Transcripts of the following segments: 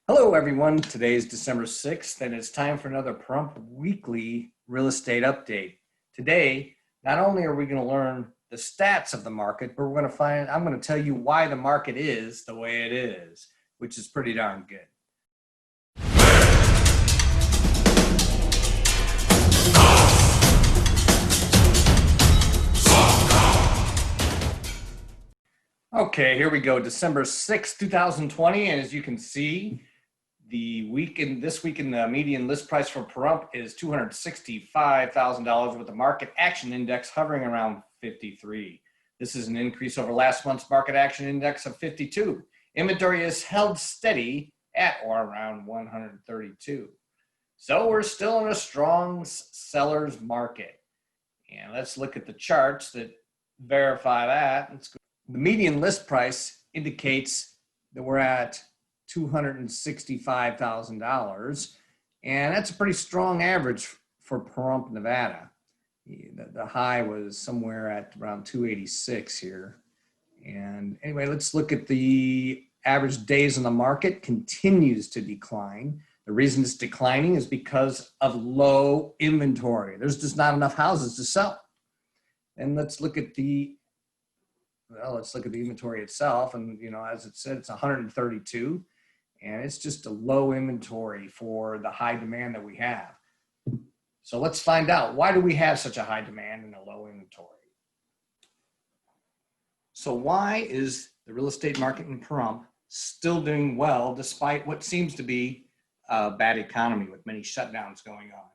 Hello, everyone. Today is December 6th, and it's time for another Pahrump Weekly Real Estate Update. Today, not only are we going to learn the stats of the market, but I'm going to tell you why the market is the way it is, which is pretty darn good. Okay, here we go. December 6th, 2020, and as you can see, this week in the median list price for Pahrump is $265,000 with the market action index hovering around 53. This is an increase over last month's market action index of 52. Inventory is held steady at or around 132. So we're still in a strong seller's market. And let's look at the charts that verify that. The median list price indicates that we're at $265,000, and that's a pretty strong average for Pahrump, Nevada. The high was somewhere at around 286 here. And anyway, let's look at the average days on the market. Continues to decline. The reason it's declining is because of low inventory. There's just not enough houses to sell. And let's look at the inventory itself. And as it said, it's 132. And it's just a low inventory for the high demand that we have. So let's find out, why do we have such a high demand and a low inventory? So why is the real estate market in Pahrump still doing well despite what seems to be a bad economy with many shutdowns going on?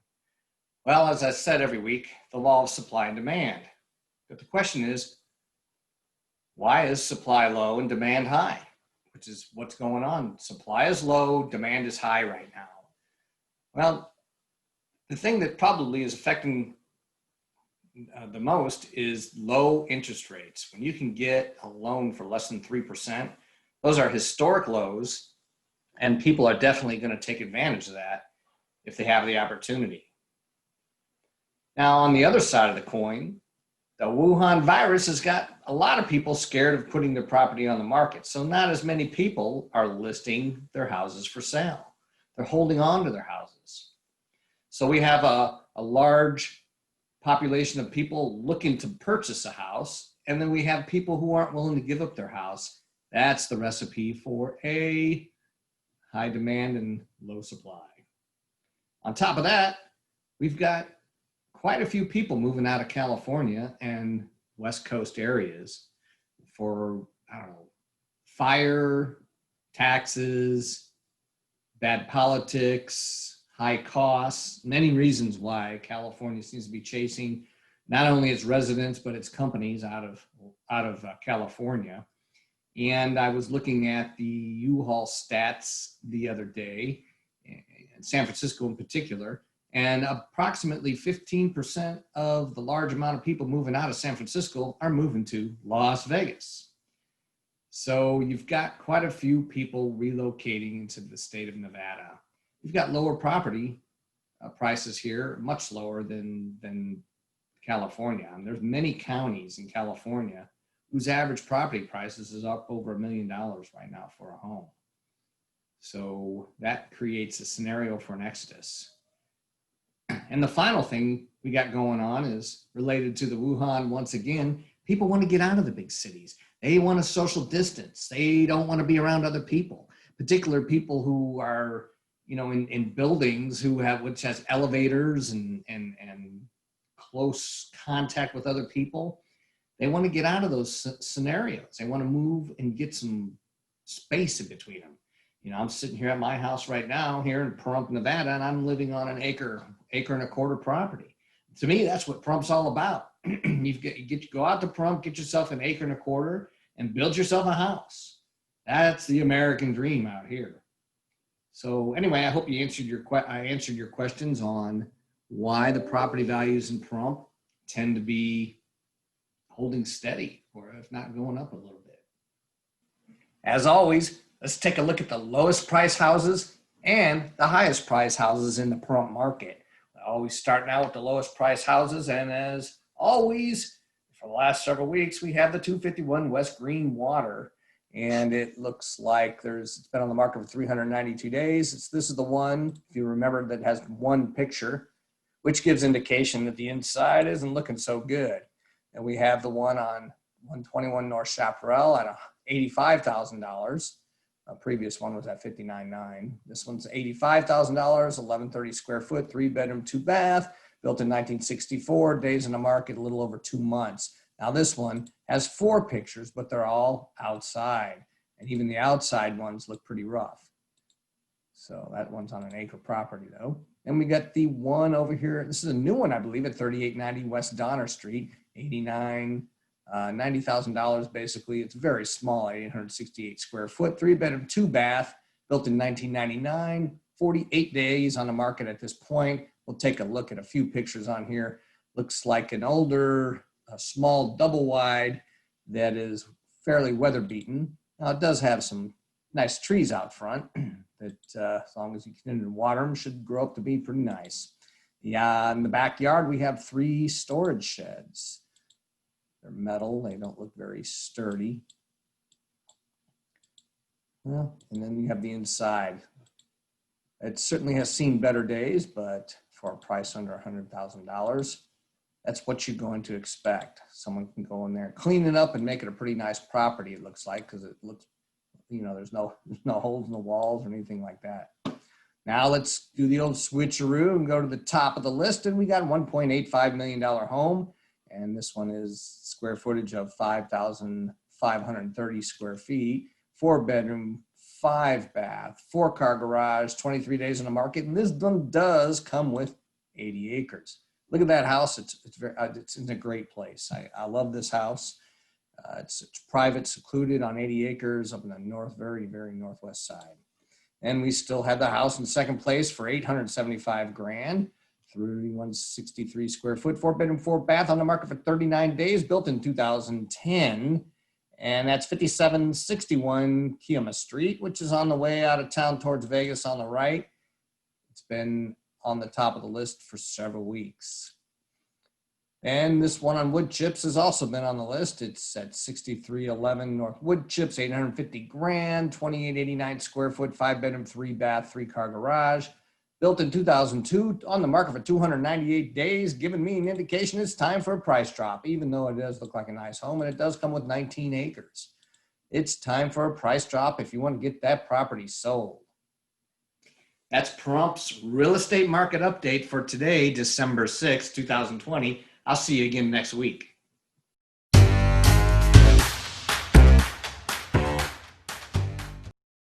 Well, as I said every week, the law of supply and demand. But the question is, why is supply low and demand high? Which is what's going on. Supply is low, demand is high right now. Well, the thing that probably is affecting the most is low interest rates. When you can get a loan for less than 3%, those are historic lows, and people are definitely going to take advantage of that if they have the opportunity. Now, on the other side of the coin, the Wuhan virus has got a lot of people scared of putting their property on the market. So not as many people are listing their houses for sale. They're holding on to their houses. So we have a large population of people looking to purchase a house. And then we have people who aren't willing to give up their house. That's the recipe for a high demand and low supply. On top of that, we've got quite a few people moving out of California and West Coast areas for, fire, taxes, bad politics, high costs, many reasons why California seems to be chasing not only its residents, but its companies out of California. And I was looking at the U-Haul stats the other day, in San Francisco in particular, and approximately 15% of the large amount of people moving out of San Francisco are moving to Las Vegas. So you've got quite a few people relocating into the state of Nevada. You've got lower property prices here, much lower than California. And there's many counties in California whose average property prices is up over $1 million right now for a home. So that creates a scenario for an exodus. And the final thing we got going on is related to the Wuhan. Once again, people want to get out of the big cities. They want a social distance. They don't want to be around other people, particular people who are, in buildings which has elevators and close contact with other people. They want to get out of those scenarios. They want to move and get some space in between them. I'm sitting here at my house right now here in Pahrump, Nevada, and I'm living on an acre and a quarter property. To me, that's what Pahrump's all about. You go out to Pahrump, get yourself an acre and a quarter, and build yourself a house. That's the American dream out here. So anyway, I hope I answered your questions on why the property values in Pahrump tend to be holding steady, or if not going up a little bit. As always, let's take a look at the lowest price houses and the highest price houses in the Pahrump market. Always starting out with the lowest price houses, and as always, for the last several weeks, we have the 251 West Greenwater And it looks like it's been on the market for 392 days. This is the one, if you remember, that has one picture, which gives indication that the inside isn't looking so good. And we have the one on 121 North Chaparral at $85,000. A previous one was at $59,900. This one's $85,000, 1130 square foot, 3-bedroom, 2-bath, built in 1964, days in the market, a little over 2 months. Now this one has 4 pictures, but they're all outside. And even the outside ones look pretty rough. So that one's on an acre property though. And we got the one over here. This is a new one, I believe, at 3890 West Donner Street, $90,000 basically. It's very small, 868 square foot, 3-bedroom, 2-bath, built in 1999, 48 days on the market at this point. We'll take a look at a few pictures on here. Looks like an older, small double wide that is fairly weather beaten. Now it does have some nice trees out front that as long as you continue to water them should grow up to be pretty nice. In the backyard we have 3 storage sheds. They're metal, they don't look very sturdy. Well, and then you have the inside. It certainly has seen better days, but for a price under $100,000, that's what you're going to expect. Someone can go in there, clean it up, and make it a pretty nice property, it looks like, because it looks, there's no holes in the walls or anything like that. Now let's do the old switcheroo and go to the top of the list, and we got a $1.85 million home, and this one is square footage of 5,530 square feet, 4-bedroom, 5-bath, 4-car garage, 23 days on the market, and this one does come with 80 acres. Look at that house. It's in a great place. I love this house. It's private, secluded on 80 acres up in the very, very northwest side. And we still have the house in second place for $875,000, 363 square foot, 4-bedroom, 4-bath on the market for 39 days, built in 2010. And that's 5761 Kiama Street, which is on the way out of town towards Vegas on the right. It's been on the top of the list for several weeks. And this one on wood chips has also been on the list. It's at 6311 North Wood Chips, $850,000, 2889 square foot, 5-bedroom, 3-bath, 3-car garage, built in 2002, on the market for 298 days, giving me an indication it's time for a price drop, even though it does look like a nice home, and it does come with 19 acres. It's time for a price drop if you want to get that property sold. That's Pahrump's real estate market update for today, December 6, 2020. I'll see you again next week.